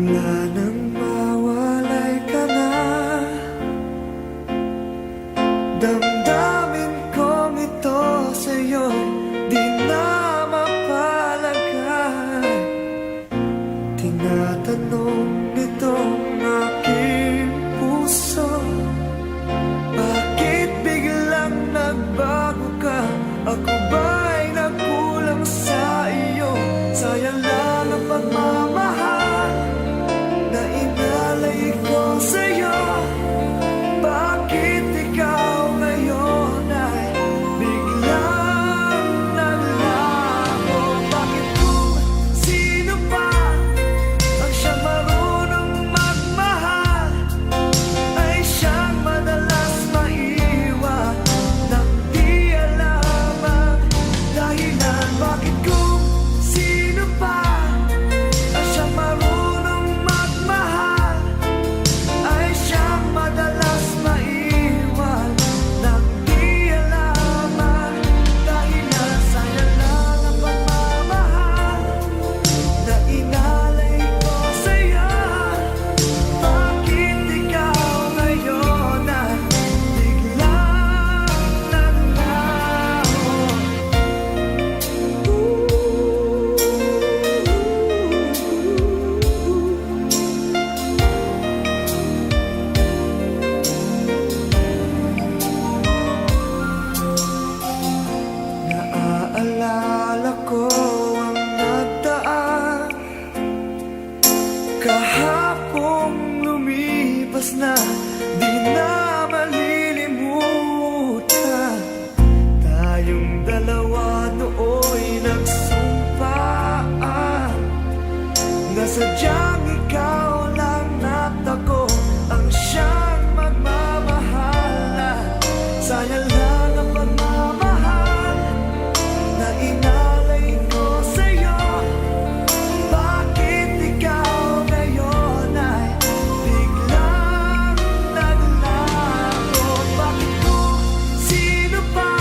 Mula nang mawalay ka na, damdamin kong ito sa'yo'y di na mapalagay. Tinatanong nitong aking puso, bakit biglang nagbago ka? Ako ba'y nagkulang sa iyo? Sayang lang ang pagmamahal na inalay ko sa'yo. Bakit ikaw ngayon ay biglang naglaho? Bakit kung sino pa ang siyang marunong magmahal ay siyang madalas maiwan nang di alam ang dahilan? Bakit kung sino pa ang siyang marunong magmahal ay siyang madalas maiwan nang di alam ang dahilan? Sayang lang ang pagmamahal na inalay ko sa'yo. Bakit ikaw ngayon ay biglang naglaho? Naaalala ko ang nagdaan, kahapong lumipas na, di na malilimutan. Tayong dalawa nooy nagsumpaan na sadyang ikaw lang at ako ang siyang magmamahalan. Sayang lang ang pagmamahal na inalay ko sa'yo. Bakit ikaw ngayon ay biglang naglaho? Bakit kung sino pa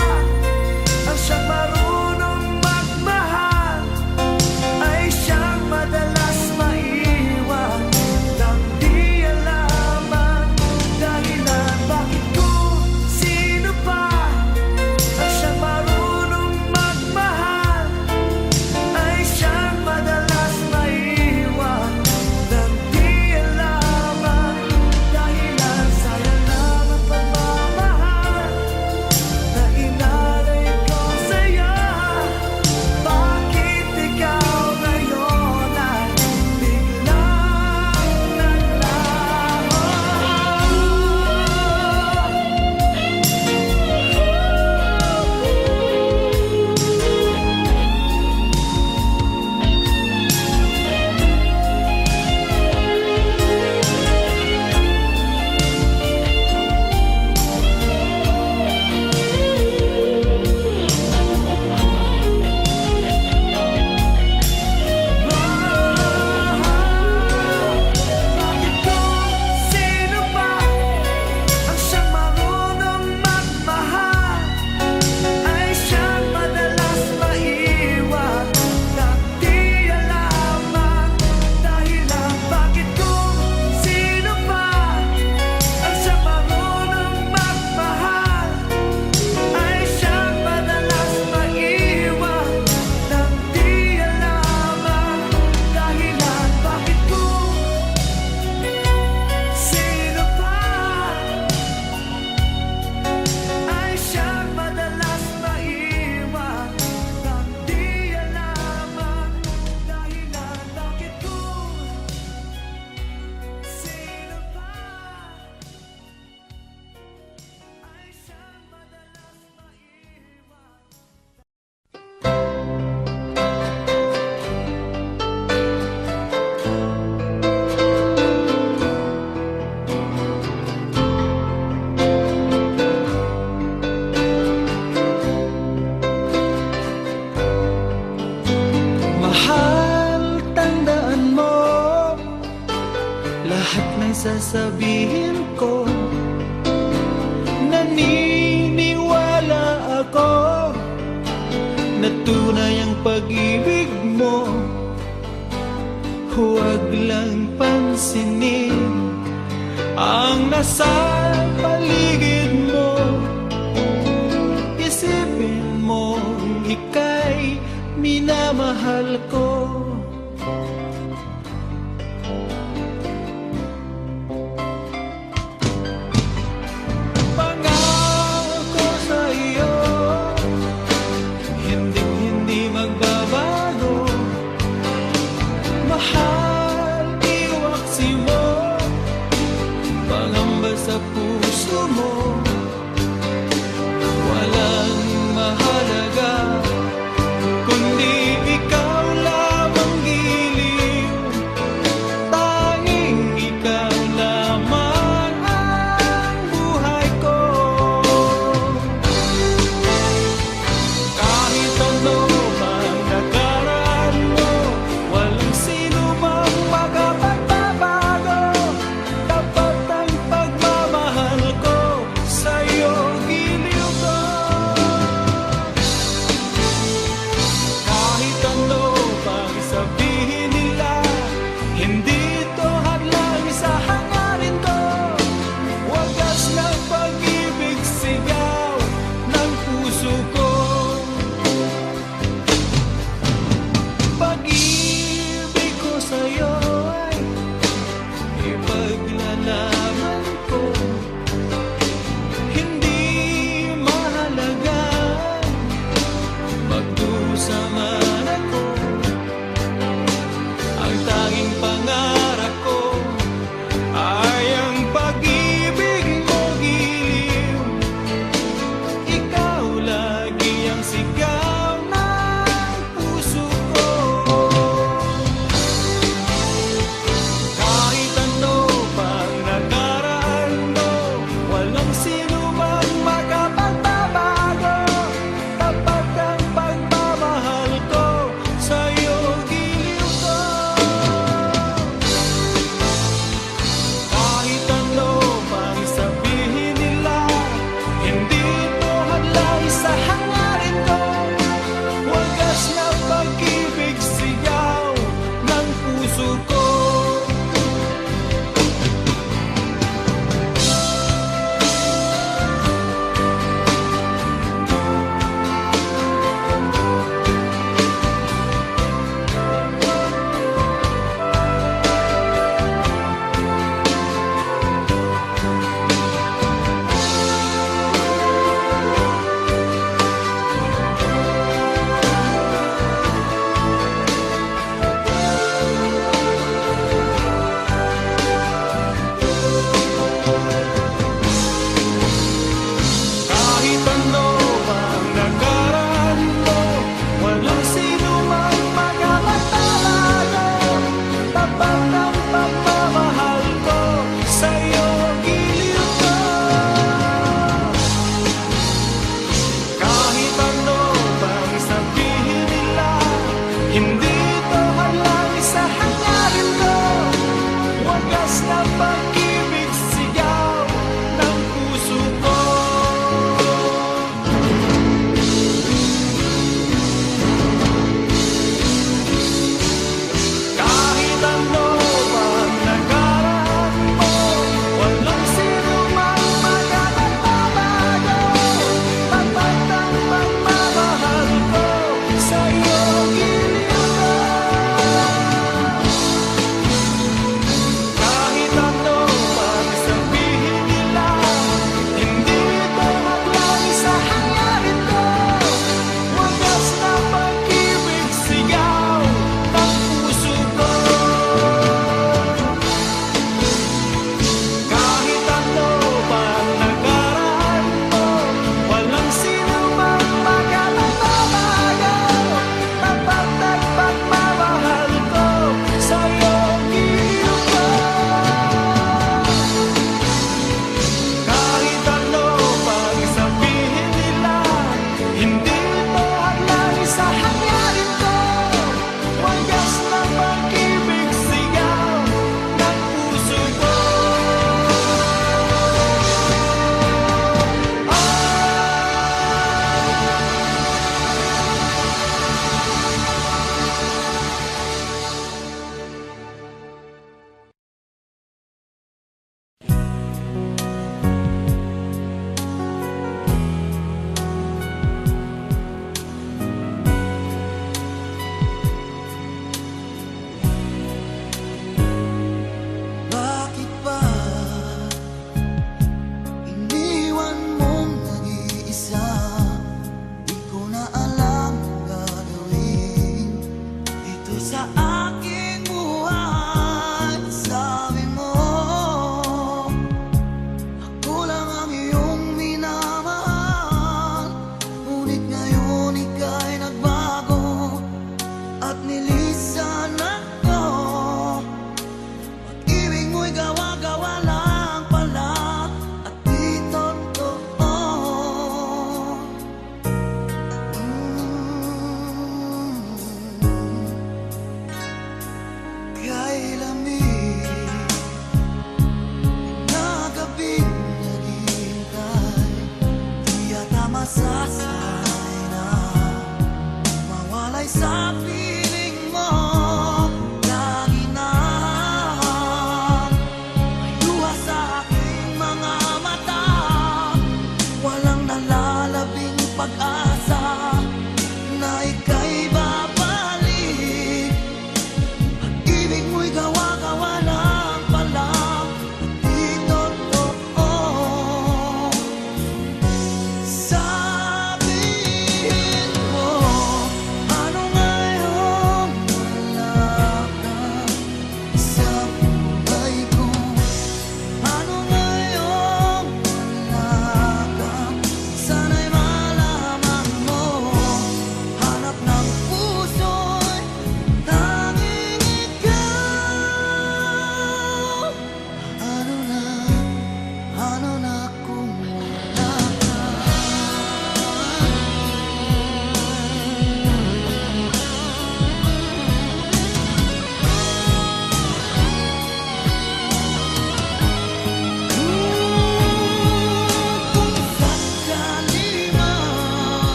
ang siyang marunong magmahal ay siyang madalas maiwan nang di alam ang dahilan? Bakit kung sino pa ang siyang marunong magmahal ay siyang madalas maiwan nang di alam ang dahilan? Sayang lang ang pagmamahal na inalay ko sa'yo. Bakit ikaw ngayon ay biglang naglaho? Bakit kung sino pa ang siyang marunong magmahal ay siyang madalas maiwan nang di alam ang dahilan? Bakit kung sino pa ang siyang marunong magmahal ay siyang madalas maiwan nang di alam ang dahilan? Bakit kung sino pa ay siyang madalas maiwan nang di alam ang dahilan? Bakit kung sino pa ay siyang madalas maiwan? Mahal, tandaan mo lahat ng sasabihin ko. Naniniwala ako na tunay ang pag-ibig mo. huwag lang pansinin ang nasa paligid mo. Isipin mo, ika'y minamahal ko. Pangako sa iyo, hindi magbabago. Mahal, iwaksi mo, pangamba sa puso mo. Walang mahalaga kundi ikaw lamang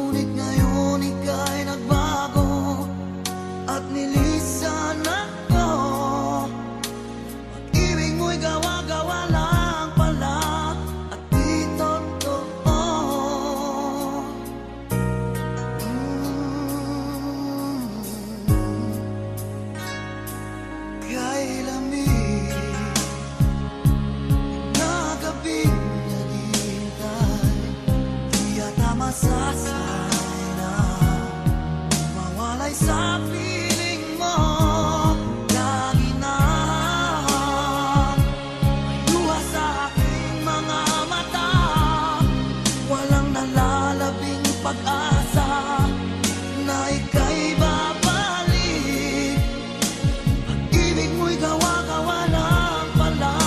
Ngunit ngayon ika'y nagbago at nilisan ako. Pag-ibig mo'y gawa-gawa lang pala at di totoo. Kay lamig na gabing naghihintay, di yata masasay na mawalay sa piling mo. Lagi na may luha sa aking mga mata, walang nalalabing pag-asa na ika'y babalik. Ibig mo'y gawa-gawa lang pala,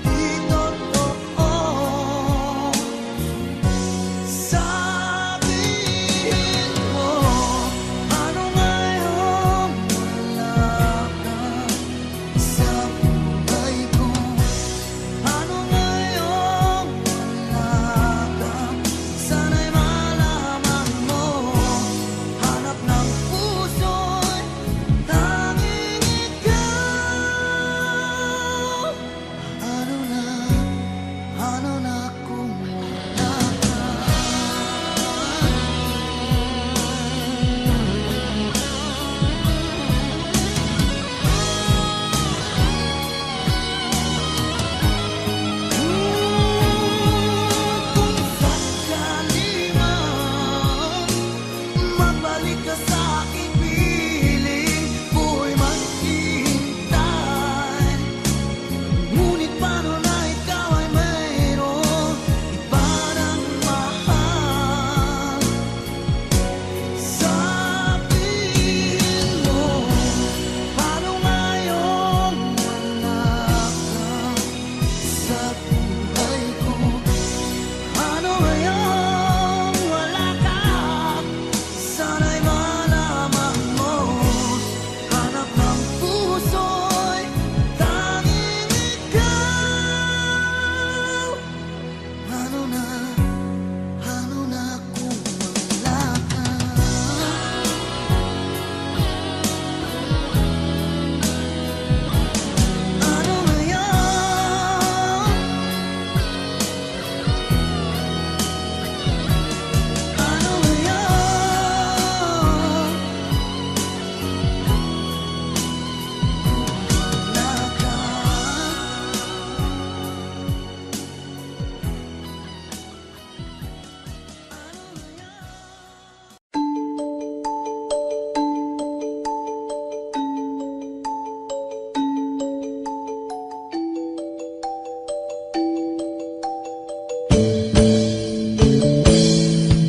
di totoo. Sabihin mo, ano ngayong wala ka sa buhay ko? Ano ngayong wala ka? Sana'y malaman mo, hanap ng puso'y tanging ikaw. Ano na kung wala ka? Kung sakali man magbalik ka sa aking piling, ko'y maghihintay. Ngunit paano na ikaw ay mayroong iba ng mahal? Sabihin mo, paano ngayong wala ka sa buhay ko? Ano ngayong wala ka? Sana'y malaman mo, hanap ng puso'y tanging ikaw. Ano na kung wala ka? Ano ngayon? Ano ngayon? Wala ka.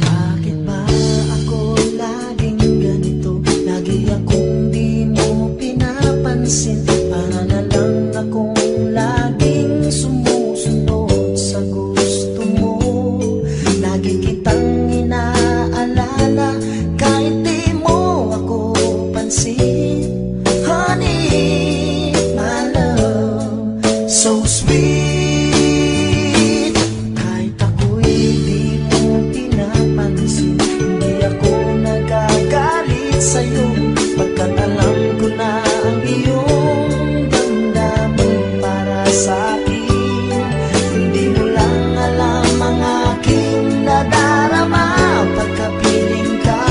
Bakit ba ako laging ganito? Lagi akong di mo pinapansin. Para na lang akong laging sumusunod sa gusto mo. Lagi kitang inaalala kahit di mo ako pansin. Honey, my love, so sweet. Kahit ako'y di mo pinapansin, hindi ako nagagalit sa'yo, pagkat alam ko na ang iyong damdamin para sa'kin. Hindi mo lang alam ang aking nadarama pagkapiling ka.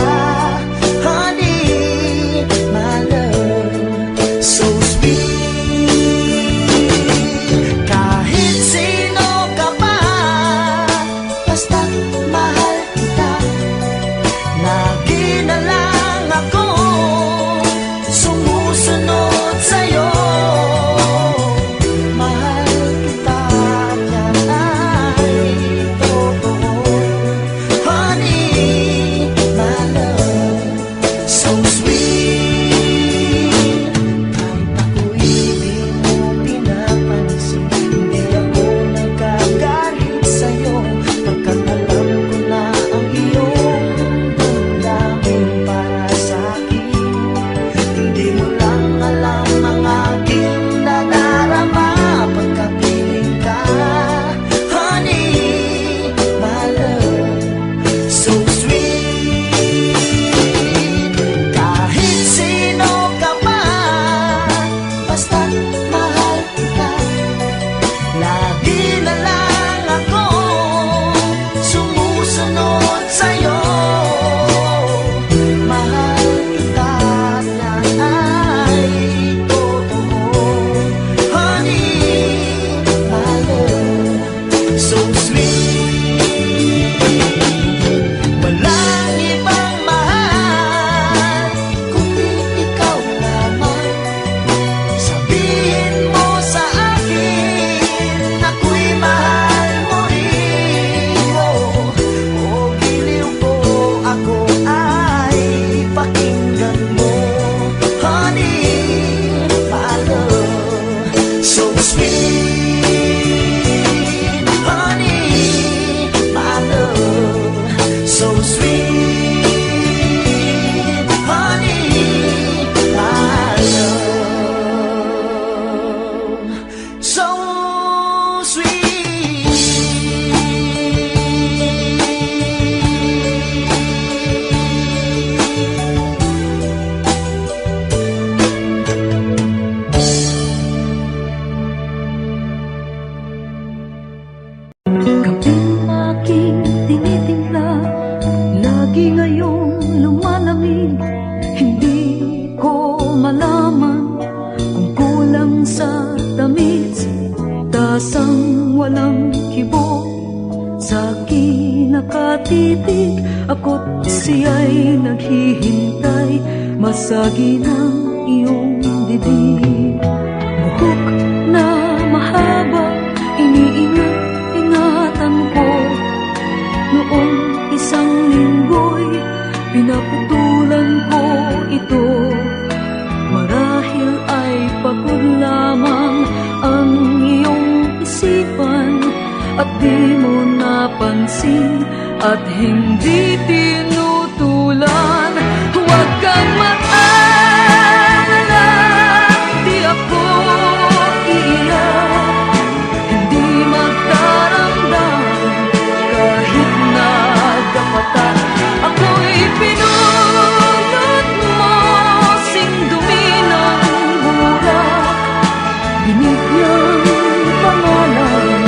iyong lumalamig. Hindi ko malaman kung kulang sa tamis, tasang walang kibo sa akin nakatitig. Ako't siya'y naghihintay, masagi ng iyong bibig. Buhok na mahaba, iniingat-ingatan ko. Noong isang linggo'y pinaputulan ko ito. Marahil ay pagod lamang ang iyong isipan, at di mo napansin at hindi tinutulan. Huwag kang mag-alala, di ako iiyak. Hindi magdaramdam kahit nagkapatan. Ako'y pinulot mo, sing dumi ng bulak. Binigyang pangalan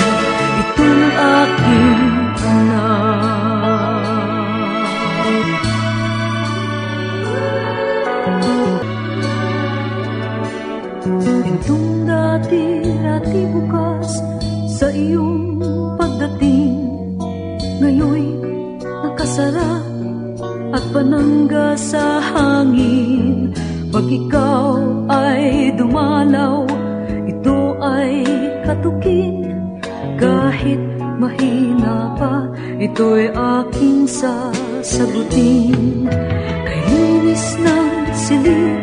itong aking anak. Itong dati bukas sa iyong pagdating, ngayon'y nakasara at panangga sa hangin. Pag ikaw ay dumalaw, ito ay katukin. Kahit mahina pa, ito'y aking sasagutin. Kay linis ng silid,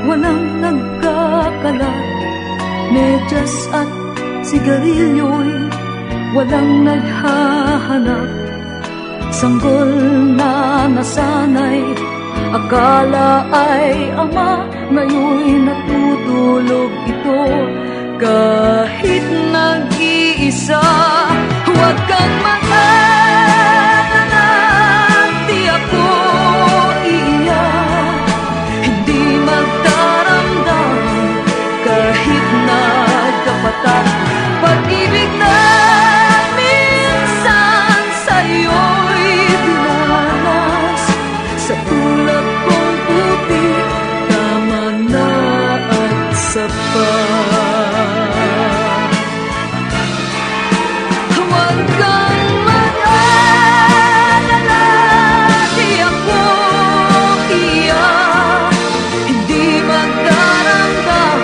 walang nagkakalat. Medyas at sigarilyo'y walang naghahanap. Sanggol na nasanay, akala ay ama, ngayon'y natutulog ito. Kahit nag-iisa, huwag kang mag-alala, di ako iiyak. Hindi magdaramdam kahit nagkapatan. Pag-ibig na minsan sa'yo'y dinanas, sa tulad kong puti, tama na at sapat. Huwag kang mag-alala, di ako iiyak. Hindi magdaramdam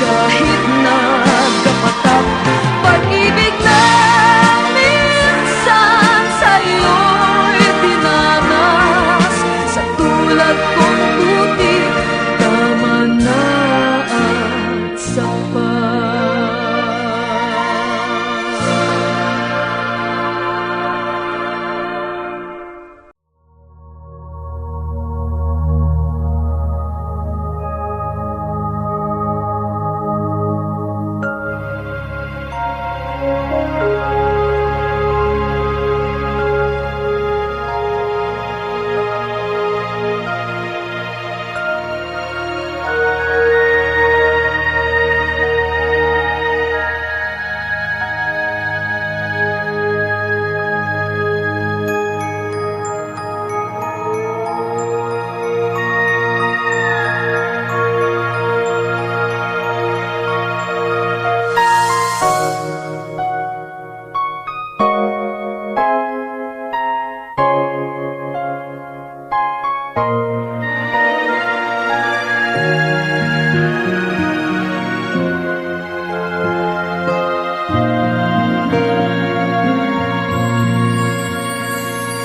kahit nagkapatap. Pag-ibig na minsan sa'yo'y dinanas, sa tulad kong puti, tama na at sapat.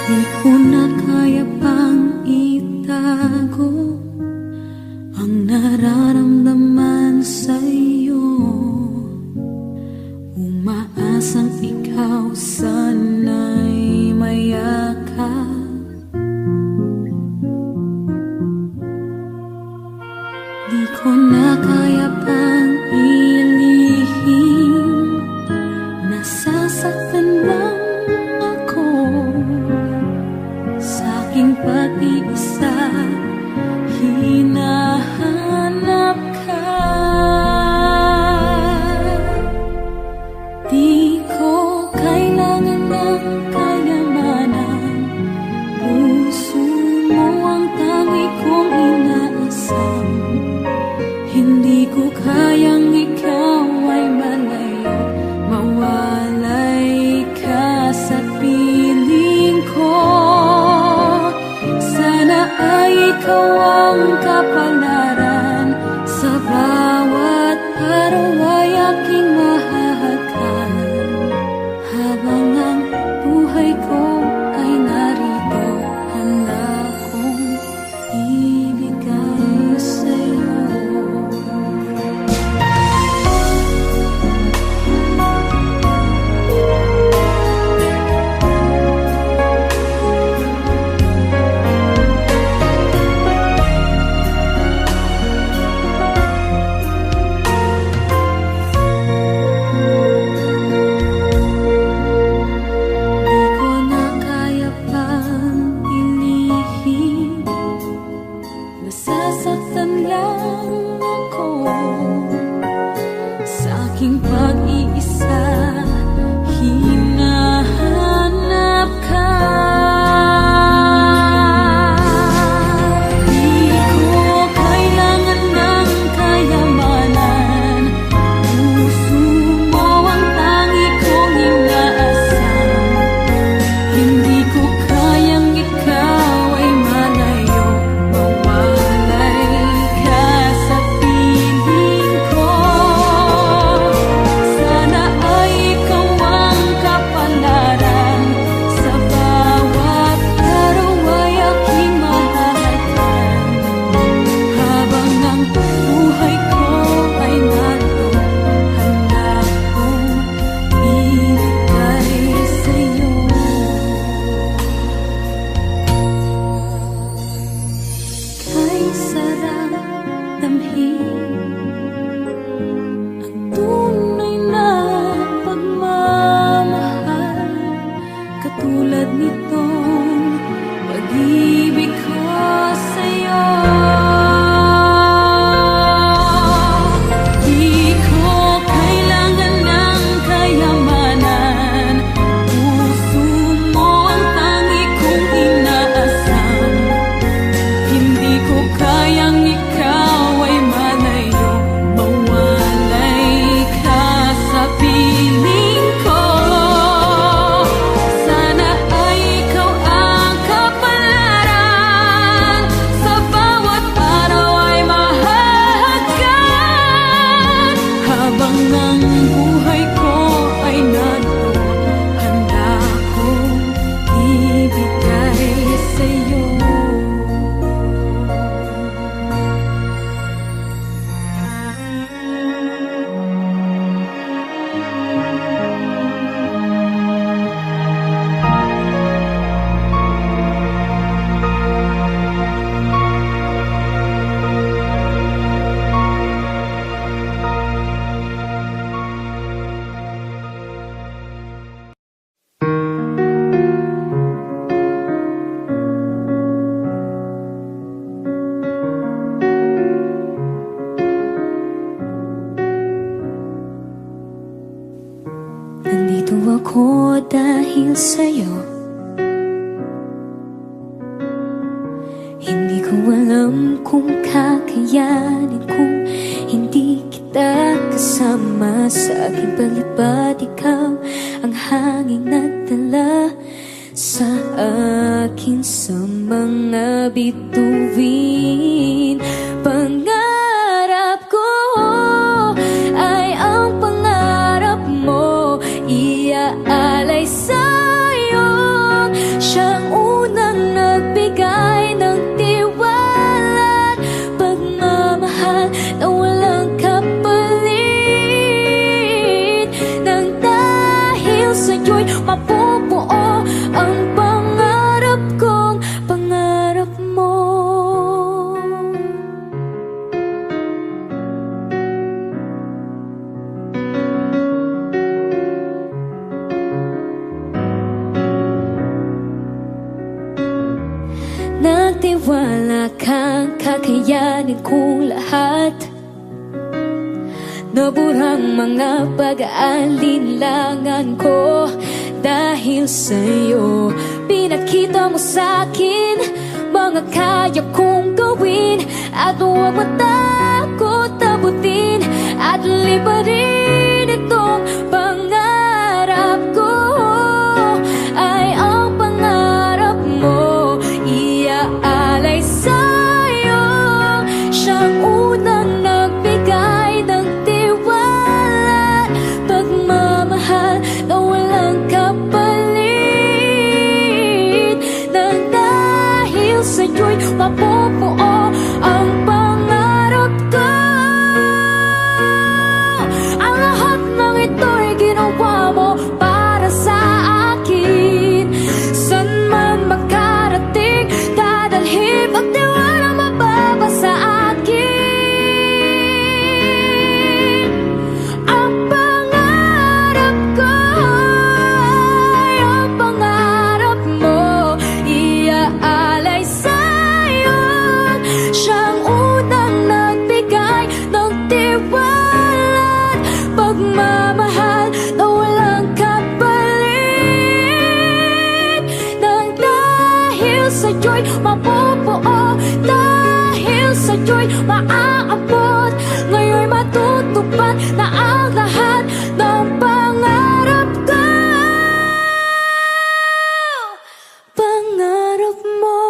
Di ko na kaya pang itago ang nararamdaman sa'yo. Umaasang ikaw sana'y mayakap. Di ko na kaya pang ilihim, nasasaktan lang ako sa aking pag-iisa. Hinahanap ka, di ko kailangan ng kayamanan. Puso kapalaran. Sa bawat araw ay aking mahahagan. Habang ang buhay ko ay narito, handa kong ibigay sa'yo. Di ko na kaya pang pilihin, nasasaktan lang ako sa aking pag-iisa. Hinahanap ka. Di ko kailangan ng kayamanan, puso mo ang tangi kong inaasam. Hindi ko kayang ikaw ay malayo, mawalay ka sa piling ko. Sana ay ikaw ang kapalaran. Sa bawat araw ay aking mahahagan. Habang ang buhay ko ay naroon, handa kong ibigay sa'yo. Kay sarang damhin ang tunay na pagmamahal, katulad nitong pag-ibig ko sa'yo. Di ko kailangan ng kayamanan, puso mo ang tangi kong inaasam. Hindi ko kayang ikaw ay malayo, mawalay ka sa piling ko. Sana ay ikaw ang kapalaran. Sa bawat araw ay mahahagan. Habang ang buhay ko ay naroon, handa kong ibigay sa'yo. Nandito ako dahil sa'yo. Hindi ko alam kung kakayanin kung hindi kita kasama sa aking palibad. Ikaw ang hanging nagdala sa akin sa mga bituin. Pangarap ko ay ang pangarap mo, iaalay sa'yo. Siyang unang nagbigay ng tiwala at pagmamahal na walang kapalit. Nang dahil sa'yo'y mapubuo ang pangarap kong pangarap mo. Nagtiwala kang kakayanin kong lahat. Naburang mga pag-aalinlangan ko. Dahil sa'yo, pinakita mo sa'kin mga kaya kong gawin. At huwag matakot abutin at liparin itong pangarap ko. Ay ang pangarap mo, iaalay sa'yo. sa'yo'y mapupuo ang pangarap ko. Ang lahat ng ito'y ginawa mo para sa akin. San man makarating, dadalhin at walang mababa sa akin. Ang pangarap ko ay ang pangarap mo, iaalay sa'yo. Siyang unang nagbigay ng tiwala at pagmamahal na walang kapalit. Nang dahil sa'yo'y mapupuo, dahil sa'yo'y maaabot, ngayon'y matutupad na ang lahat ng pangarap ko. Pangarap mo.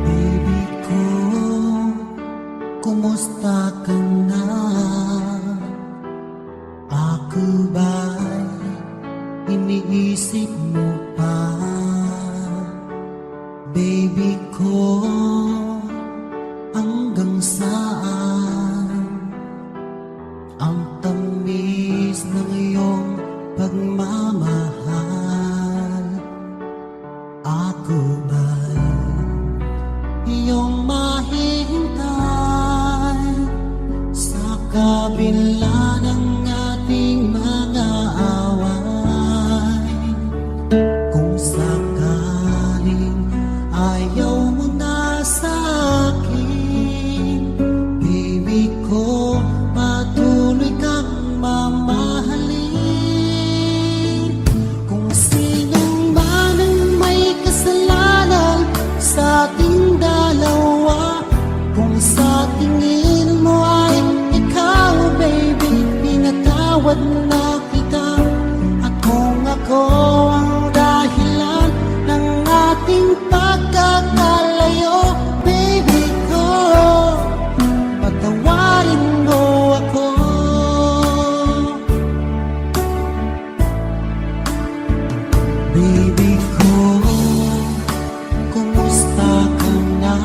Baby ko, kumusta ka na? Ako ba'y iniisip mo pa? Baby ko, hanggang saan ang tamis ng iyong pagmamahal? Ako ba'y iyong mahihintay sa kabila ng ating mga away? Kung sakaling ayaw mo na sa akin, baby ko, patuloy kang mamahalin. Kung sinong man ang may kasalanan sa ating dalawa, kung sa tingin mo ay ikaw, baby, pinatawad na kita. At kung ako ang dahilan ng ating pagkakalayo, baby ko, patawarin mo ako. Baby ko, kumusta ka na?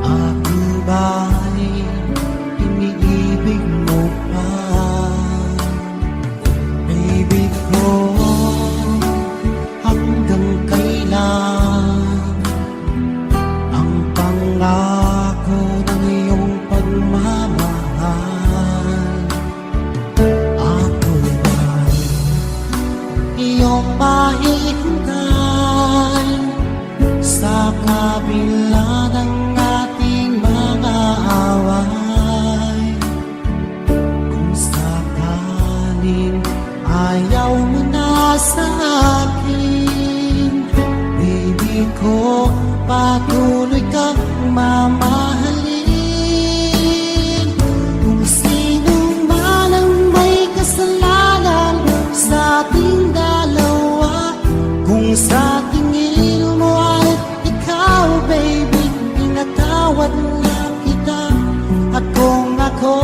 Ako ba'y iniibig mo pa? Baby ko, hanggang kailan ang pangako ng iyong pagmamahal? Ako ba'y iyong mahihintay sa kabila ng ating mga away? Kung sakaling ayaw mo na sa akin, baby ko, patuloy kang mamahalin. Kung sino man ang may kasalanan sa ating dalawa, kung sa tingin mo ay ikaw, baby, pinatawad na kita. At kung ako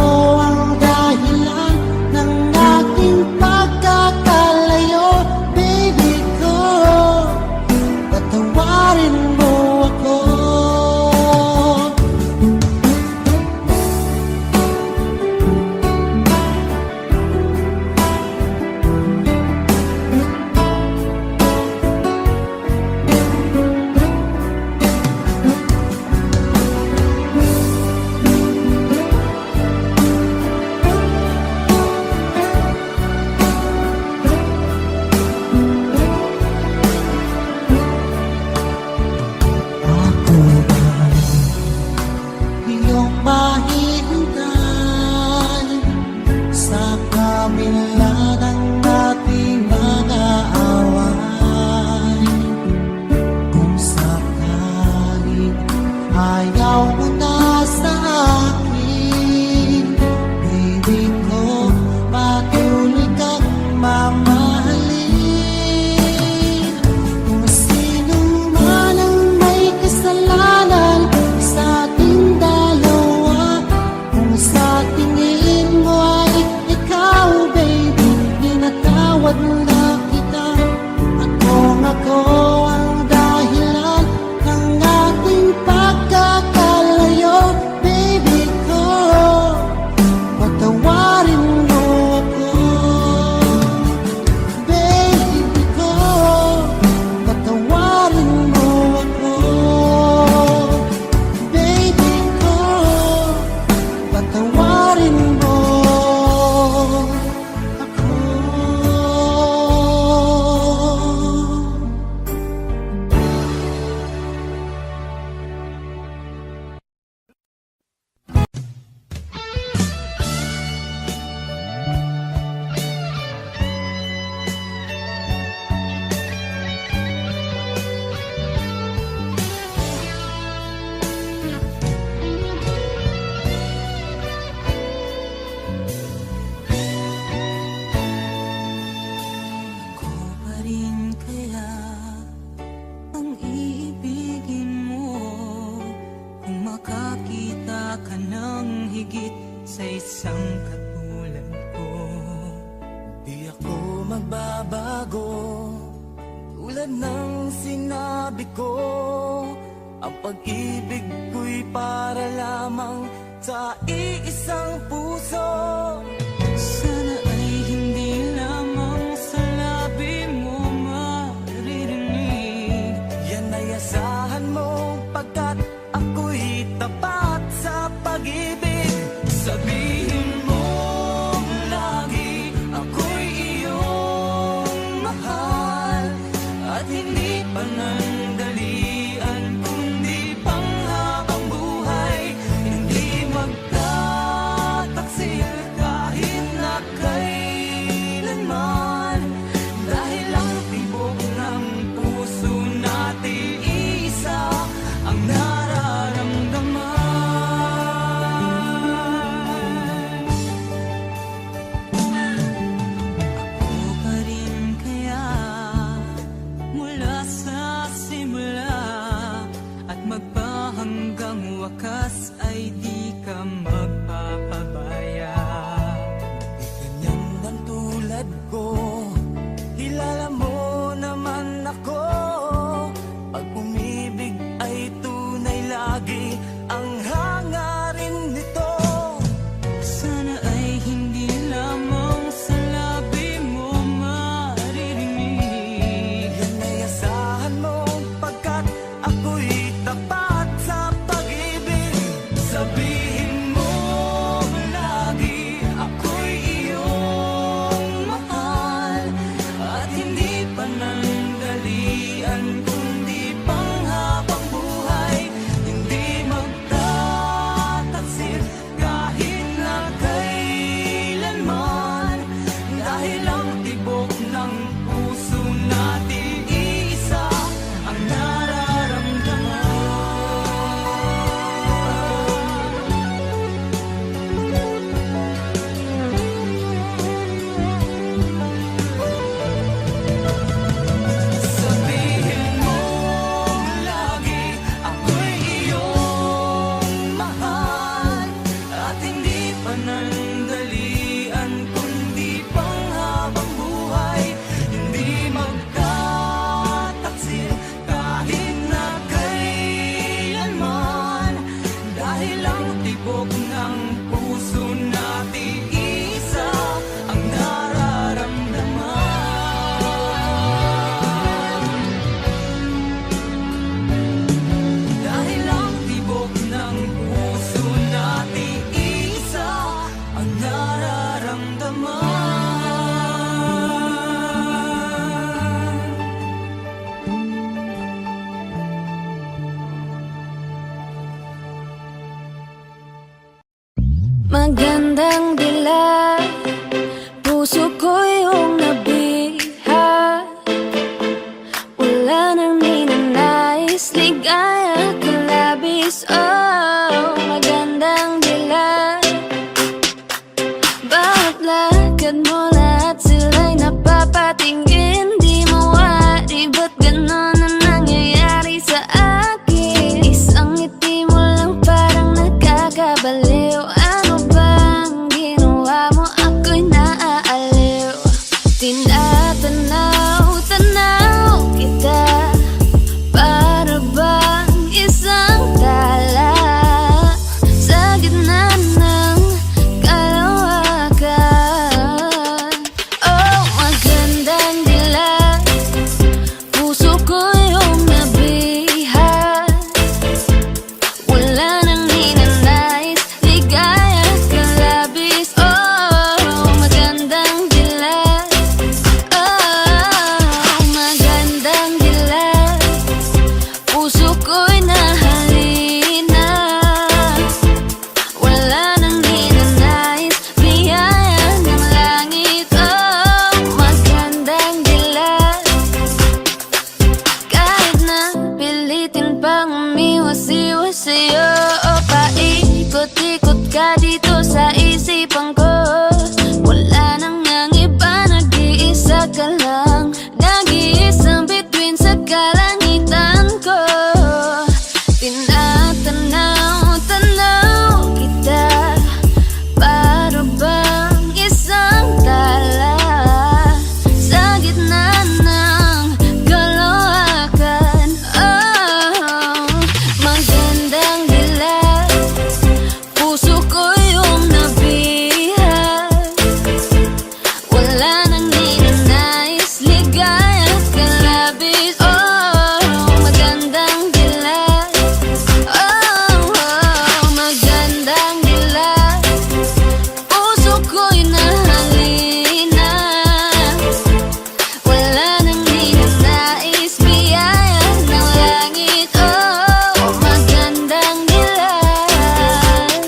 ang dahilan ng ating pagkakalayo, baby ko, patawarin mo ako. Pinatawad na kita. Ako ang dahilan ng ating pagkakalayo. Baby ko, patawarin mo ako. Baby ko, patawarin mo ako. Baby ko, patawarin mo ako. Ako pa rin kaya ang iibigin mo kung makakita ka ng higit sa isang katulad ko. Di ako magbabago, tulad ng sinabi ko. Ang pag-ibig ko'y para lamang sa iisang puso. Sana ay hindi lamang sa labi mo maririnig. Yan ay asahan mo pagkat ako'y tapat sa pag-ibig. Sabihin mo lagi ako'y iyong mahal at hindi panandalian kundi panghabang buhay. Hindi magtataksil kahit na kailanman, dahil ang tibok ng puso natin isa ang nararamdaman. Ako pa rin kaya mula sa simula at magpahanggang wakas ay di ka magpapabaya. Di ganyan ang tulad ko, kilala mo naman ako. Pag umibig ay tunay lagi ang hangarin nito. Sana ay hindi lamang sa labi mo maririnig. Yan ay asahan mo pagkat ako'y tapat sa pag-ibig. Sabihin mo lagi ako'y iyong mahal at hindi panandalian kundi panghabang buhay. Hindi magtataksil kahit na kailanman, dahil ang tibok ng puso natin isa ang nararamdaman. Sabihin mo lagi ako'y iyong mahal at hindi panandalian kundi panghabang buhay. Hindi magtataksil kahit na kailanman, dahil ang tibok ng puso natin isa ang nararamdaman. Dahil ang tibok ng puso natin isa ang nararamdaman. Magandang dilag, puso ko yung nabiha. Wala nang ninanais, ligaya kalabis. Oh, magandang dilag, bawat lakad mo lahat sila'y napapatingin. Di mawari, ba't ganon ang nangyayari sa akin? Isang ngiti mo lang parang nakakabaliw. Ano bang ginawa Tinatanaw-tanaw kita, para bang isang tala sa gitna ng kalawakan. Oh, magandang dilag, puso ko yung nabihat. Wala nang hinanais, ligaya at kalabis. Oh, magandang dilag. Oh, magandang dilag, puso ko'y nahalina. Wala nang hinanais, biyaya ng langit. Oh, magandang dilag. Kahit na pilitin pang umiwas-iwas sa'yo, o paikot-ikot ka dito sa isipan ko. Wala nang ang iba, nag-iisa ka lang, nag-iisang bituin sa kalangitan ko. Tinatanaw-tanaw kita, para bang isang tala sa gitna ng kalawakan. Oh, magandang dilag, puso ko yung nabihat. Wala nang hinanais, ligaya at kalabis. Oh, magandang dilag. Oh, magandang dilag, puso ko'y nahalina. Wala nang hinanais, biyaya ng langit. Oh, magandang dilag.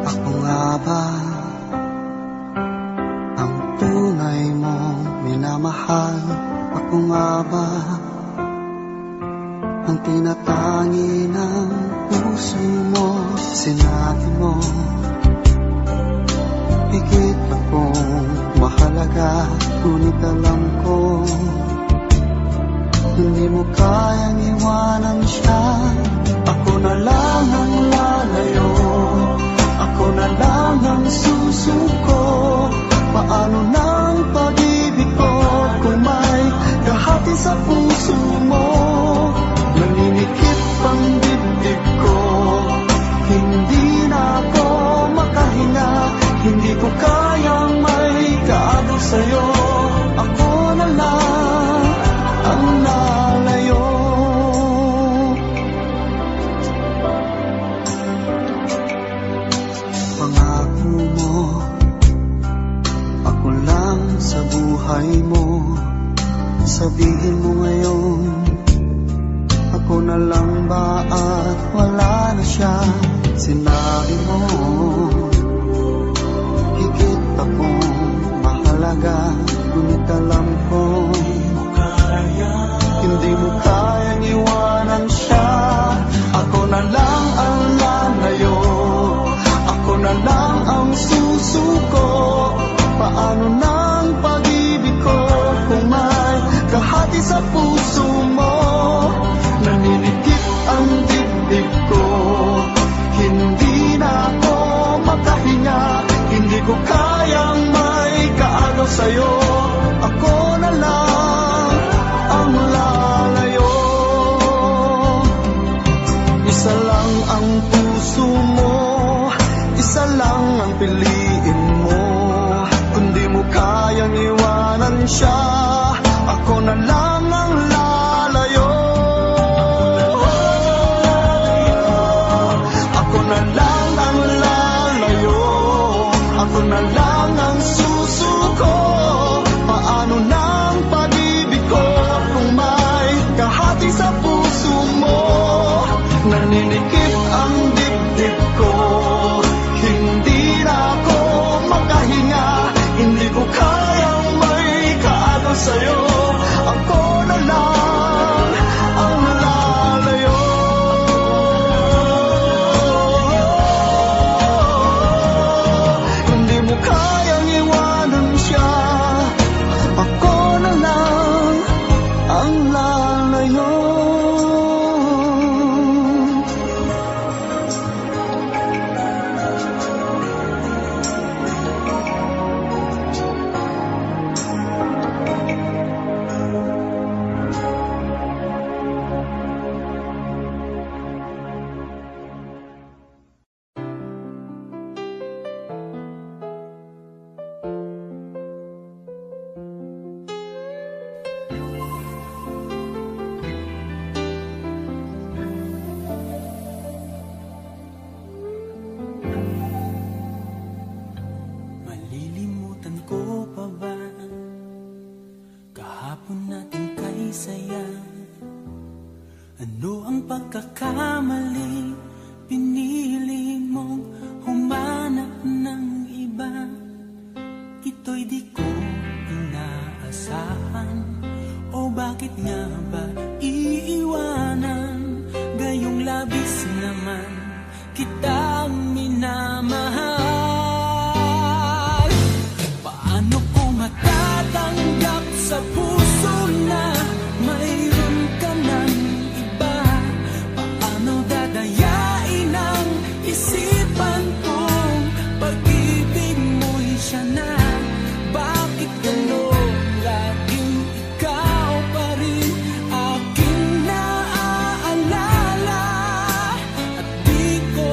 Ako nga ba ang tunay mong minamahal? Ako nga ba ang tinatangi ng puso mo? Sinabi mo higit akong mahalaga, ngunit alam ko hindi mo kayang iwanan siya. Ako na lang ang lalayo, ako na lang ang susuko. Paano ng pag-ibig ko kung may kahati sa puso mo? Naninikip ang dibdib ko, hindi na ako makahinga. Hindi ko kayang may kaagaw sa'yo. Ako na lang ang lalayo. Pangako mo, ako lang sa buhay mo. Sabihin mo ngayon, ako na lang ba at wala na siya? Sinabi mo higit akong mahalaga, ngunit alam ko hindi mo kayang iwanan siya. Ako na lang ang lalayo, ako na lang ang susuko. Paano ng pag-ibig ko kung may kahati sa puso mo? Naninikip ang dibdib ko, hindi na ako makahinga. Hindi ko kayang may kaagaw sa'yo. Ako na lang ang lalayo. Isa lang ang puso mo, isa lang ang piliin mo. Kung di mo kayang iwanan siya, ako na lang ang lalayo. Ako na lang ang lalayo, ako na lang ang susuko. Paano ng pag-ibig ko kung may kahati sa puso mo? Naninikip ang dibdib ko, hindi na ako makahinga. Hindi ko kayang may kaagaw sa'yo. Ako na lang ang lalayo. Hindi mo kayang iwanan pagkakamali, pinili mong humanap ng iba. Ito'y di ko inaasahan, o bakit nga ba iiwanan? Gayong labis naman kitang minamahal. Paano ko matatanggap sa puso na mayroon ka ng iba? Paano dadayain ang isipan kong pag-ibig mo'y siya na? Bakit gano'n laging ikaw pa rin aking naaalala? At di ko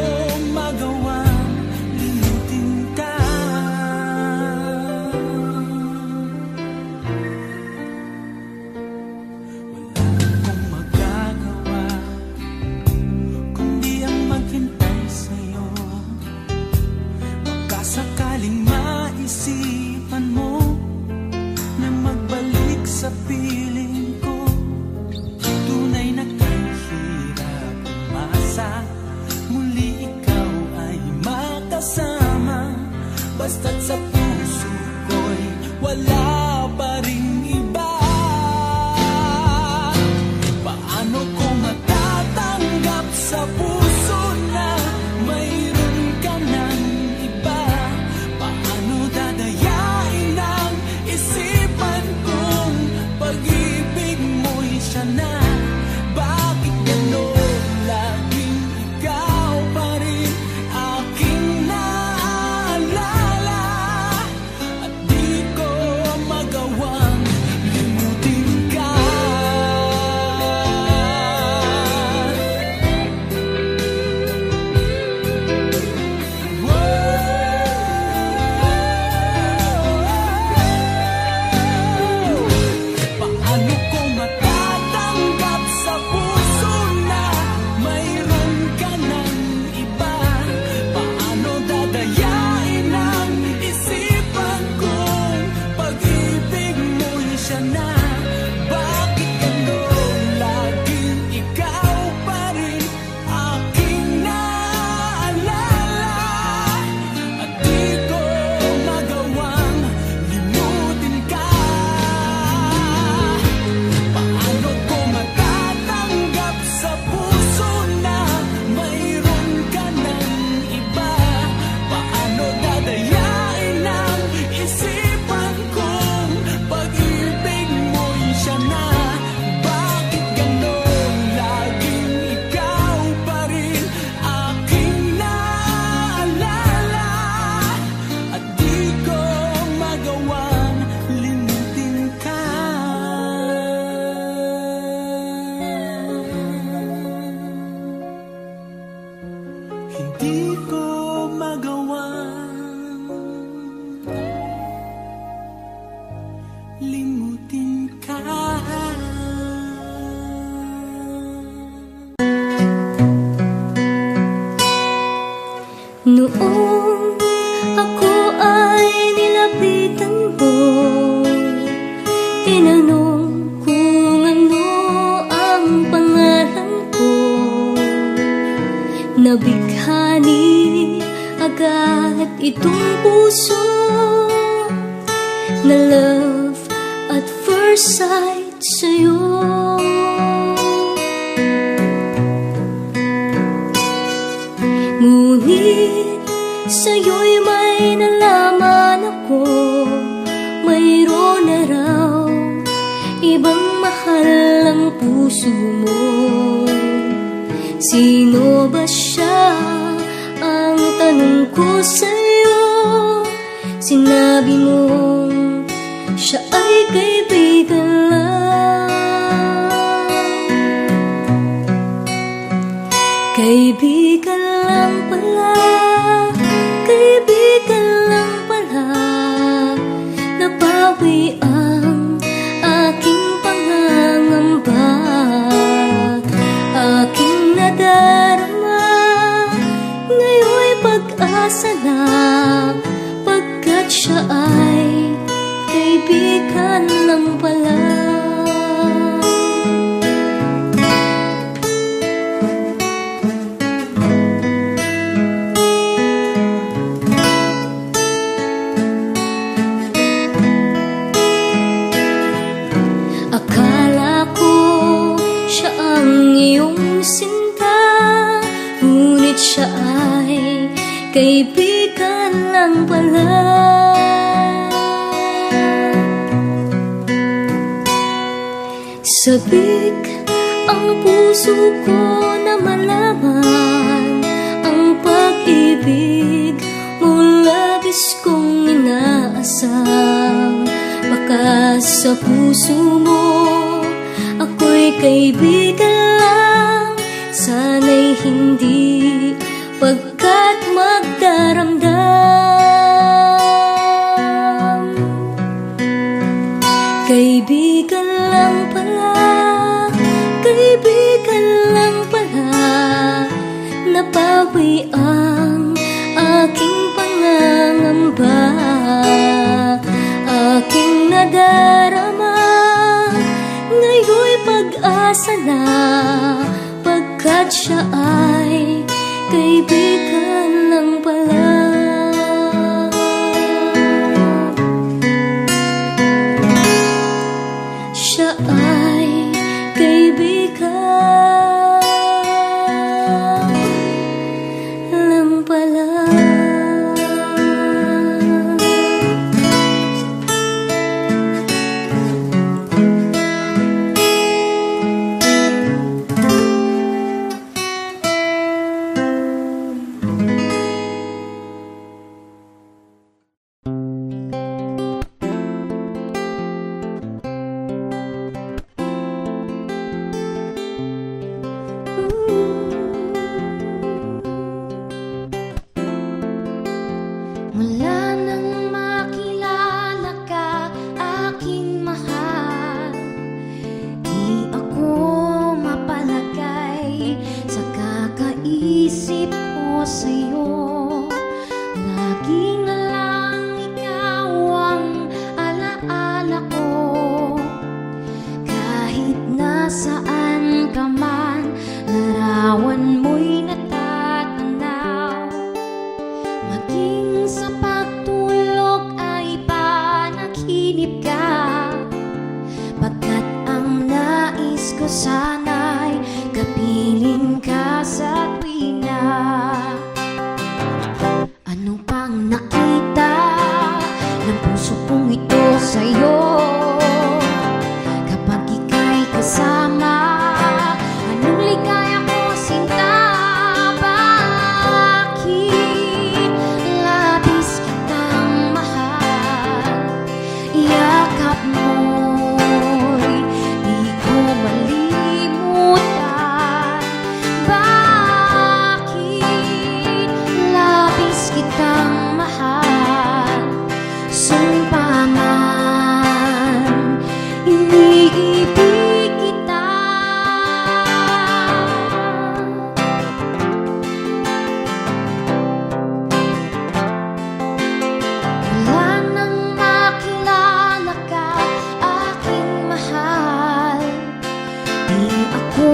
magawang limutin ka. Wala akong magagawa kundi ang maghintay sa'yo. Baka sakaling maisipan mo na magbalik sa piling ko. Tunay na kahirap umasa, muli ikaw ay makasama. Basta't sa puso ko'y wala pa ring iba. Paano ko matatanggap sa puso na mayroon ka ng iba? Paano dadayain ang isipan kong pag-ibig mo'y siya na? Bakit gano'n laging ikaw pa rin aking naaalala? At di ko magawang limutin ka. Paano ko matatanggap sa puso na mayroon ka ng iba? Paano dadayain ang isipan kong pag-ibig mo'y siya na? Bakit gano'n laging ikaw pa rin aking naaalala? At di ko magawang limutin ka. Paano ko matatanggap sa puso na mayroon ka ng iba? Paano dadayain ang isipan kong pag-ibig mo'y siya na? Bakit gano'n laging ikaw pa rin aking naaalala? At di ko magawang limutin ka. Hindi ko magawang limutin ka. Noong ako ay nilapitan mo, tinanong kung ano ang pangalan ko. Nabighani agad itong puso na love at first sight sa'yo. Ngunit sa'yo'y may nalaman ako, mayroon na raw ibang mahal ang puso mo. Sino ba siya? Ang tanong ko sa'yo. Sinabi mo siya ay kaibigan lang. Kaibigan lang pala, kaibigan lang pala. Nabawi ang aking pangangamba, aking nadarama. Ngayon'y pag-asa na, pagkat siya ay kaibigan lang pala. kaibigan lang pala. Sabik ang puso ko na malaman ang pag-ibig mo, labis kong inaasam. Baka sa puso mo ako'y kaibigan lang, sana'y hindi, pagkat magdaramdam. Kaibigan lang pala, kaibigan lang pala, napawi ang aking pangangamba, aking nadarama. Ngayon'y pag-asa na, pagkat siya ay kaibigan lang pala. Siya ay kaibigan lang pala. Mula nang makilala ka, aking mahal, di ako mapalagay sa kakaisip ko sa'yo. Lagi na lang ikaw ang alaala ko, kahit nasaan ka man, larawan mo'y natatanaw. Maging sa pagtulog ay panaginip ka, pagkat ang nais ko sana'y kapiling ka sa tuwina. Ano pang nakita ng puso kong ito sa'yo, kapag ika'y kasama? Anong ligaya ko, sinta? Bakit labis kitang mahal? Yakap mo'y di ko malimutan. Bakit labis kitang mahal? Sumpa man, iniibig kita. Wala nang makilala ka, aking mahal, di ako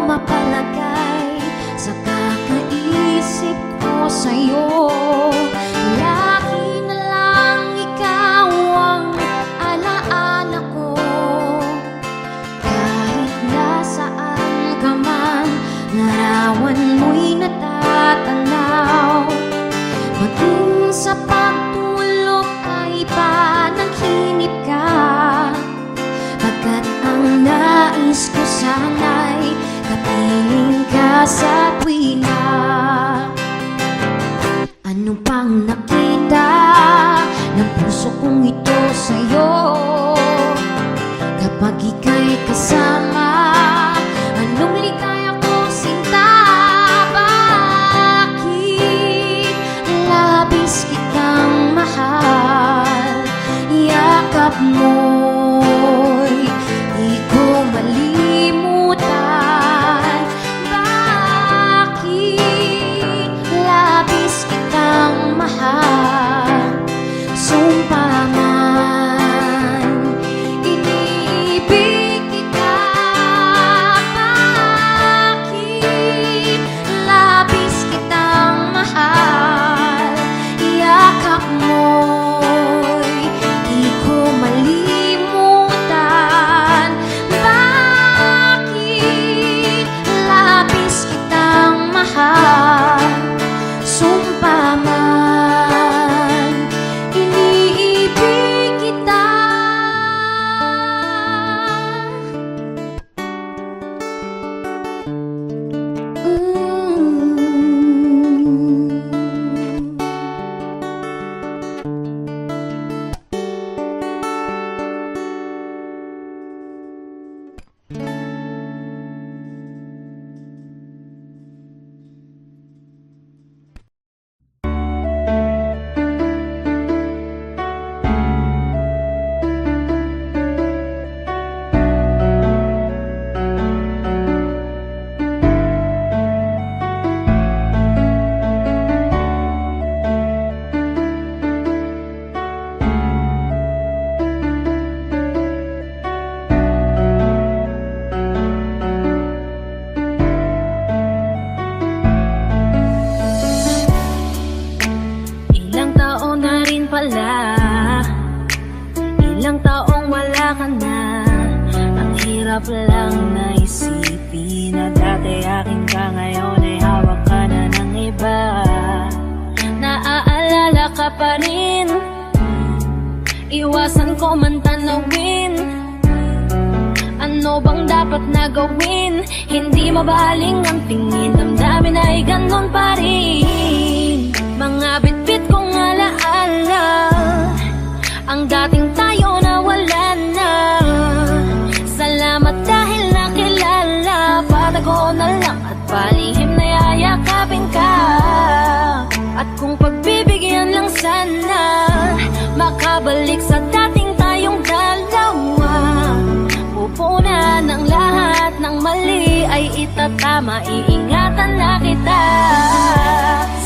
mapalagay sa kakaisip ko sa'yo. Lagi na lang ikaw ang alaala ko, kahit nasaan ka man, larawan mo'y natatanaw. Maging sa pagtulog ay panaginip ka, pagkat ang nais ko sana'y kapiling ka sa tuwina. Ano pang nakita ng puso kong ito sa'yo, kapag ika'y kasama? Anong ligaya ko, sinta? Bakit labis kitang mahal? Yakap mo'y di ko malimutan. Bakit labis kitang mahal? Sumpa man, iniibig kita. ilang taong wala ka na. Ang hirap lang na isipin na dati akin ka, ngayon ay hawak ka na ng iba. Naaalala ka pa rin, iwasan ko man tanawin. Ano bang dapat na gawin? Hindi mabaling ang tingin, damdamin ay ganon pa rin. Mga bitbit kong alaala, ang dating tayo na wala na. Salamat dahil nakilala, patago na lang at palihim na yayakapin ka. At kung pagbibigyan lang sana, makabalik sa dating tayong dalawa. Pupunan ng lahat ng mali ay itatama, iingatan na kita.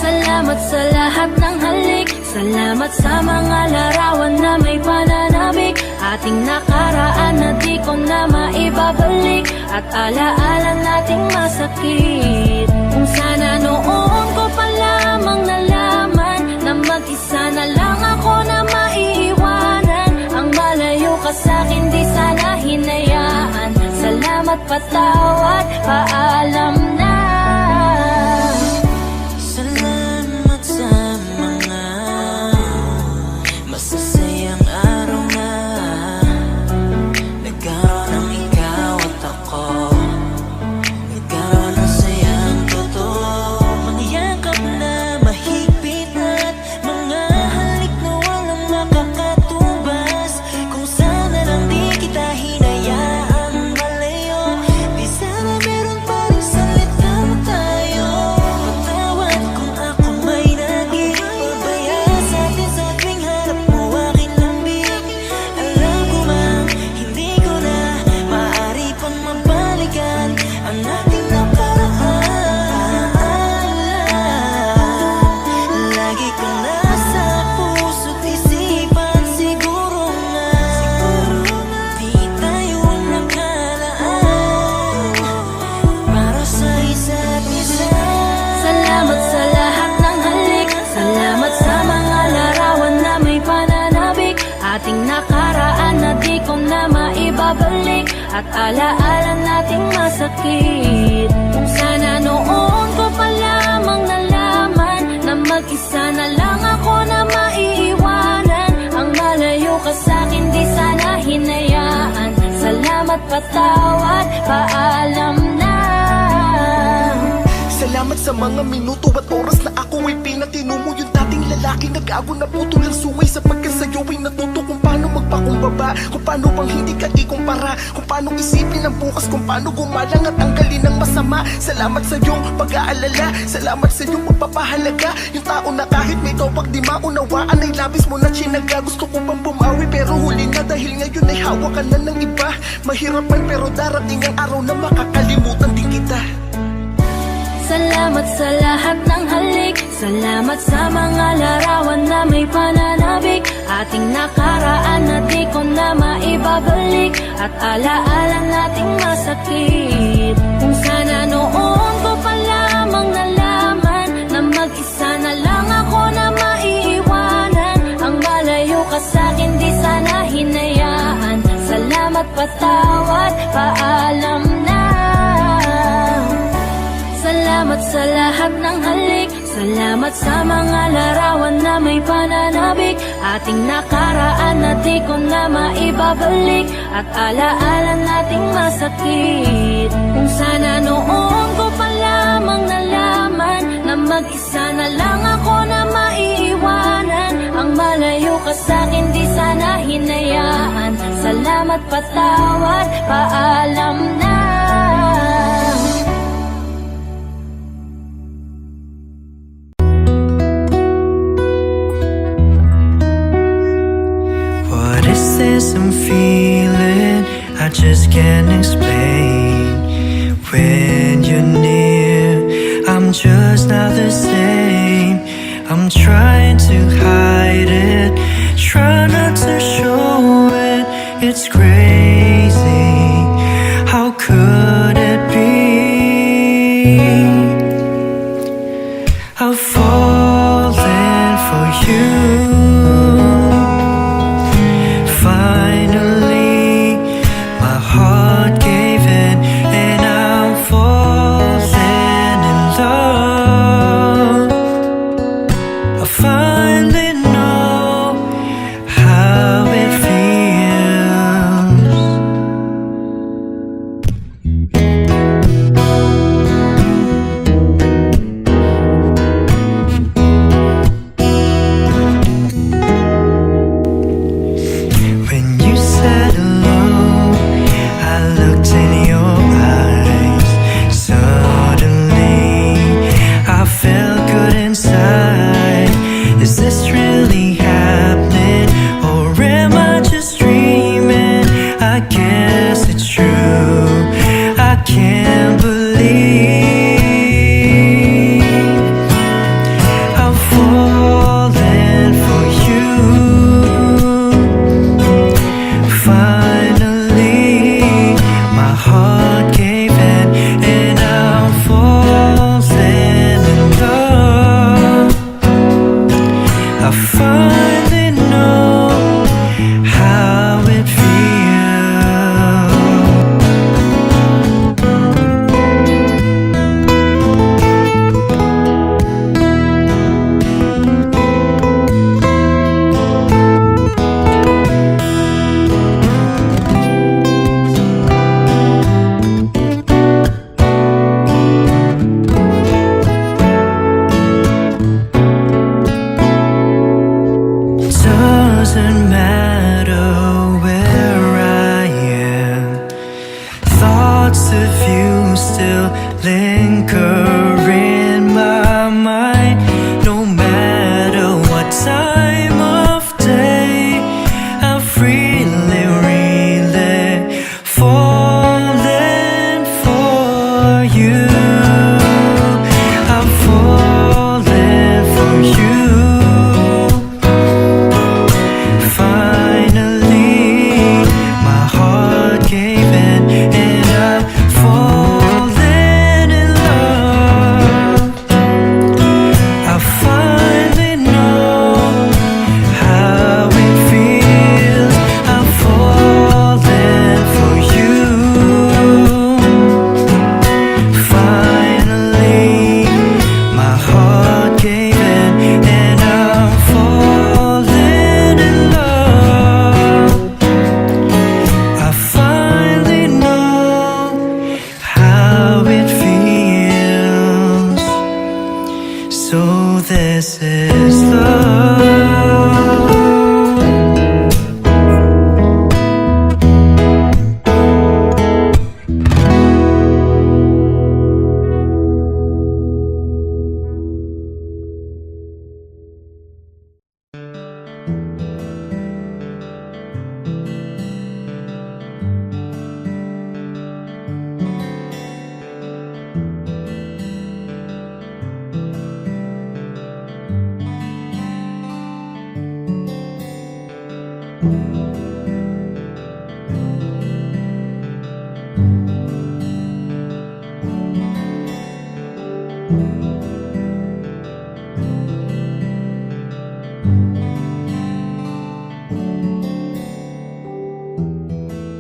Salamat sa lahat ng halik, salamat sa mga larawan na may pananabik. Ating nakaraan na di ko na maibabalik, at alaala nating masakit. Kung sana noon ko pa lamang nalaman na mag-isa na lang ako na maiiwanan. Ang malayo ka sa'kin di sana hinayaan. Salamat, patawad, paalam na. Salamat sa mga masasayang araw na nagkaroon ng ikaw at ako. Nagkaroon ng sayang totoo, mga yakap na mahigpit at mga halik na walang makakatubas. Kung sana lang di kita hinayaan malayo, di sana meron pa rin salita mo tayo. Patawad kung ako may naging pabaya sa atin sa tuwing harap mo aking lambing. Alam ko mang hindi ko na maaari pang mabalikan ang ating nakaraan. Lagi kang nasa puso't isipan, siguro nga di tayo nakalaan para sa isa't isa. Salamat sa lahat ng halik, salamat sa mga larawan na may pananabik. Ating nakaraan na di ko na maibabalik, at alaala nating masakit. Kung sana noon ko pa lamang nalaman na mag-isa na lang ako na maiiwanan. Ang malayo ka sa'kin di sana hinayaan. Salamat, patawad, paalam na. Salamat sa mga minuto at oras na ako ay pinatino mo. Yung dating lalaki nag-ago na putol ang suway, sapagkat sa'yo ay natuto kung paano magpakumbaba, kung paano bang hindi ka ikumpara, kung paano isipin ang bukas, kung paano gumalang at tanggalin ang masama. Salamat sa iyong pag-aalala, salamat sa iyong pagpapahalaga. Yung tao na kahit may tawag di maunawaan ay labis mo na chinaga. Gusto ko pang bumawi pero huli na, dahil ngayon ay hawak ka na ng iba. Mahirap man pero darating ang araw na makakalimutan din kita. Salamat sa lahat ng halik, salamat sa mga larawan na may pananabik. Ating nakaraan na di ko na maibabalik, at alaala nating masakit. Kung sana noon ko pa lamang nalaman na mag-isa na lang ako na maiiwanan. Ang malayo ka sa'kin di sana hinayaan. Salamat, patawad, paalam na. Salamat sa lahat ng halik, salamat sa mga larawan na may pananabik. Ating nakaraan na di ko na maibabalik, at alaala nating masakit. Kung sana noon ko pa lamang nalaman na mag-isa na lang ako na maiiwanan. Ang malayo ka sa'kin di sana hinayaan. Salamat, patawad, paalam na. I'm feeling I just can't explain. When you're near, I'm just not the same. I'm trying to hide it, try not to show it. It's crazy, how could it be? I've fallen for you. Fine.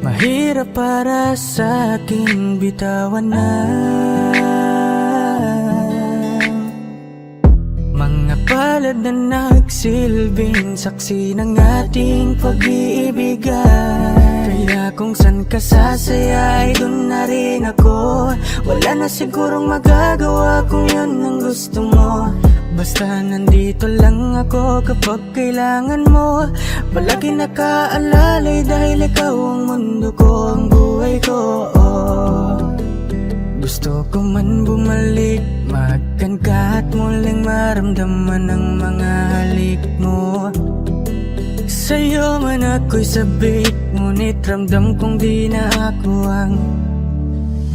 Mahirap para sa akin bitawan na mga palad na nagsilbing saksi ng ating pag-iibigan. Kaya kung san ka sasaya ay dun na rin ako. Wala na sigurong magagawa kung yun ang gusto mo. Basta nandito lang ako kapag kailangan mo. Palagi nakaalalay dahil ikaw ang mundo ko, ang buhay ko. Gusto ko man bumalik, magkan ka at muling maramdaman ang mga halik mo. Sa'yo man ako'y sabik, ngunit ramdam kong di na ako ang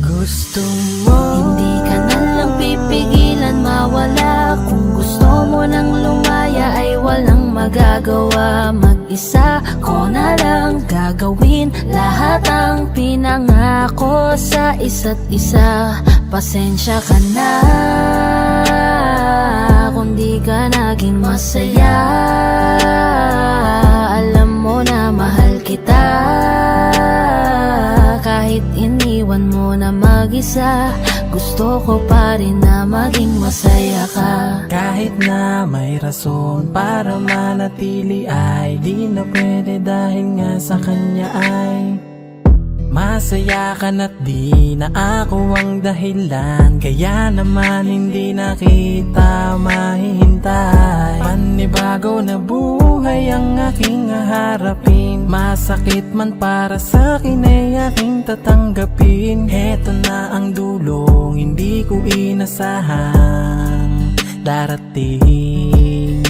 gusto mo. Hindi ka na lang pipigilan mawala. Kung gusto mo nang lumaya ay walang magagawa. Mag-isa ko na lang gagawin lahat ang pinangako sa isa't isa. Pasensya ka na kung di ka naging masaya. Alam mo na mahal kita. Kahit iniwan mo na mag-isa, gusto ko pa rin na maging masaya ka. Kahit na may rason para manatili ay di na pwede dahil nga sa kanya ay masaya ka na't di na ako ang dahilan. Kaya naman hindi na kita mahihintay. Panibago na buhay ang aking haharapin. Masakit man para sa'kin ay aking tatanggapin. Heto na ang dulong hindi ko inasahang darating.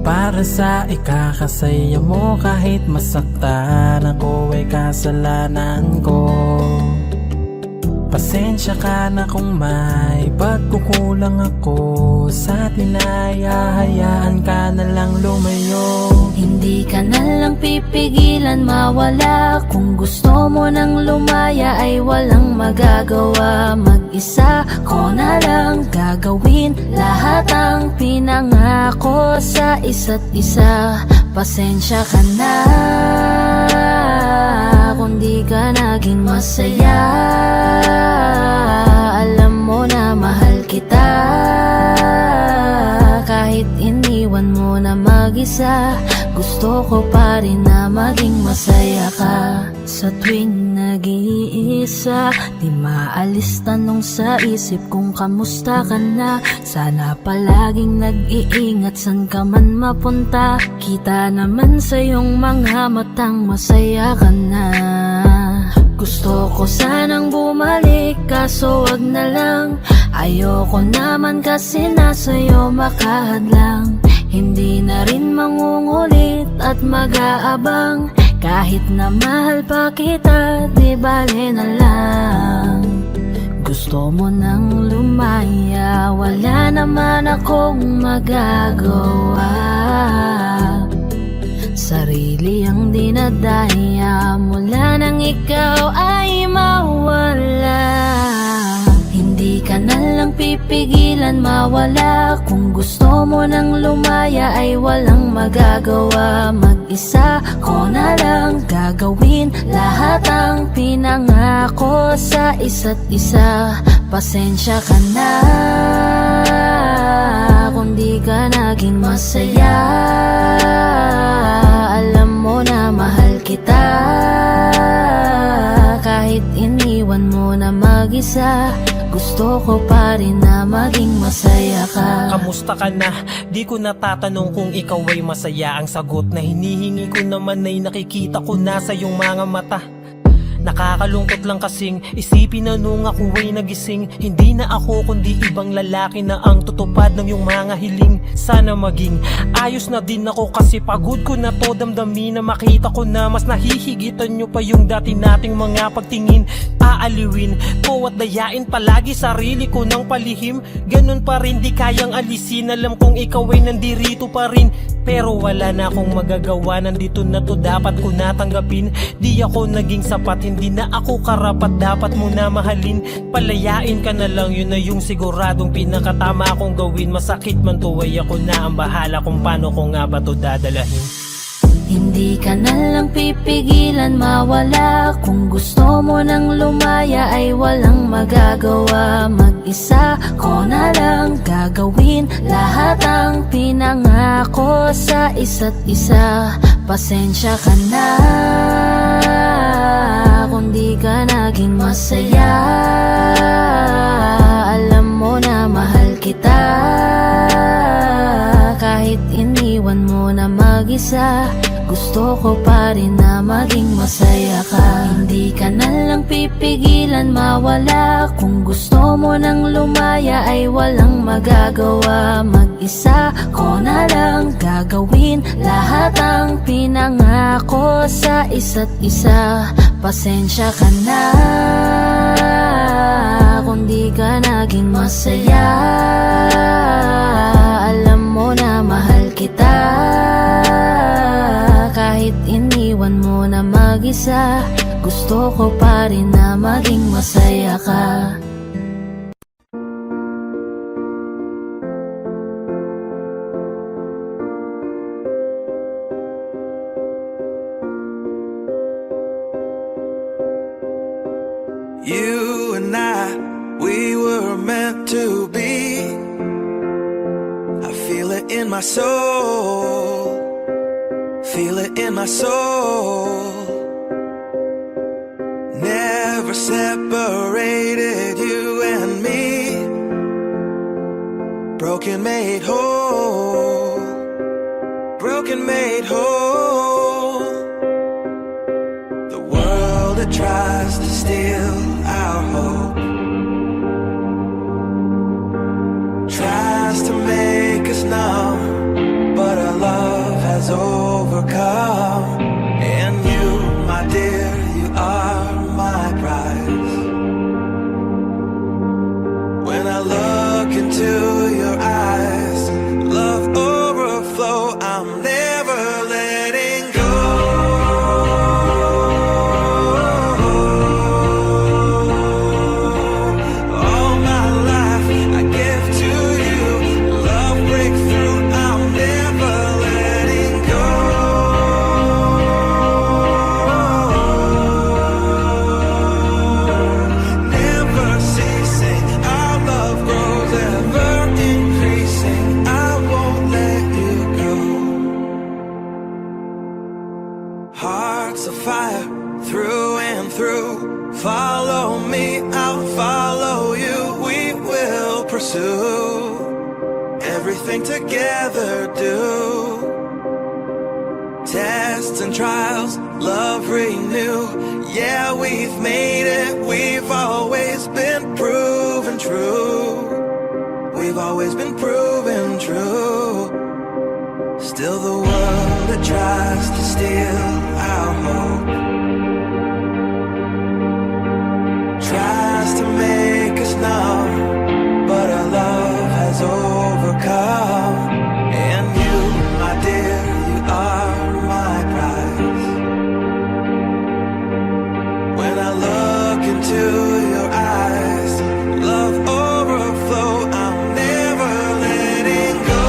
Para sa ikakasaya mo kahit masaktan ako ay kasalanan ko. Pasensya ka na kung may pagkukulang ako sa atin ay hahayaan ka na lang lumayo. Hindi ka na lang pipigilan mawala. Kung gusto mo nang lumaya ay walang magagawa. Mag-isa ko na lang gagawin lahat ang pinangako sa isa't isa. Pasensya ka na kung di ka naging masaya. Alam mo na mahal kita. Kahit iniwan mo na mag-isa, gusto ko pa rin na maging masaya ka. Sa tuwing nag-iisa, di maalis tanong sa isip kung kamusta ka na. Sana palaging nag-iingat san ka man mapunta. Kita naman sa iyong mga matang masaya ka na. Gusto ko sanang bumalik kaso wag na lang. Ayoko naman kasi nasa'yo makahadlang. Hindi na rin mangungulit at mag-aabang. Kahit na mahal pa kita, di bale na lang. Gusto mo nang lumaya, wala naman akong magagawa. Sarili ang dinadaya mula nang ikaw ay mawala. Hindi ka na lang pipigilan mawala. Kung gusto mo nang lumaya ay walang magagawa. Mag-isa ko na lang gagawin lahat ang pinangako sa isa't isa. Pasensya ka na kung di ka naging masaya. Alam mo na mahal kita. Kahit iniwan mo na mag-isa, gusto ko pa rin na maging masaya ka. Kamusta ka na? Di ko natatanong kung ikaw ay masaya. Ang sagot na hinihingi ko naman ay nakikita ko na sa iyong mga mata. Nakakalungkot lang kasing isipin na nung ako ay nagising, hindi na ako kundi ibang lalaki na ang tutupad ng iyong mga hiling. Sana maging ayos na din ako kasi pagod ko na to damdamin, na makita ko na mas nahihigitan nyo pa yung dati nating mga pagtingin. Aaliwin ko at dayain palagi sarili ko ng palihim, ganun pa rin di kayang alisin. Alam kong ikaw ay nandirito pa rin, pero wala na akong magagawa. Nandito na to, dapat ko natanggapin. Di ako naging sapat, hindi na ako karapat, dapat mo na mahalin. Palayain ka na lang, yun na yung siguradong pinakatama akong gawin. Masakit man to ay ako na ang bahala kung paano ko nga ba to dadalahin. Hindi ka na lang pipigilan mawala. Kung gusto mo nang lumaya ay walang magagawa. Mag-isa ko na lang gagawin lahat ang pinangako sa isa't isa. Pasensya ka na kung di ka naging masaya. Alam mo na mahal kita, kahit iniwan mo na mag-isa. Gusto ko pa rin na maging masaya ka. Hindi ka na lang pipigilan mawala. Kung gusto mo nang lumaya ay walang magagawa. Mag-isa ko na lang gagawin lahat ang pinangako sa isa't isa. Pasensya ka na kung di ka naging masaya. Alam mo na mahal kita, kahit iniwan mo na mag-isa. Gusto ko pa rin na maging masaya ka. You and I, we were meant to be. I feel it in my soul, feel it in my soul. Never separated, you and me. Broken made whole, broken made whole. The world that tries to steal our hope tries to make us numb, but our love has overcome. And you, my dear, you are my prize. When I look into your eyes, love overflow, I'm never letting go. All my life I give to you, love breakthrough, I'm never letting go. Never ceasing, our love grows ever increasing. I won't let you go. Hearts of fire through and through. Follow me, I'll follow you. We will pursue everything together. Do tests and trials, love renew. Yeah, we've made it. We've always been proven true. We've always been proven true. Still the world that tries to steal our hope tries to make us numb, but our love has overcome. And you, my dear, you are my prize. When I look into your eyes, love overflow, I'm never letting go.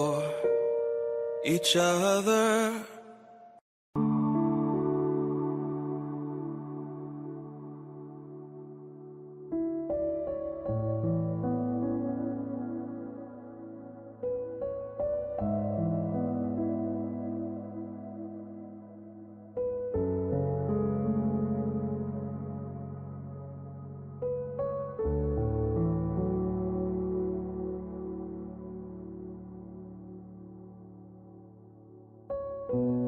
for each other. Thank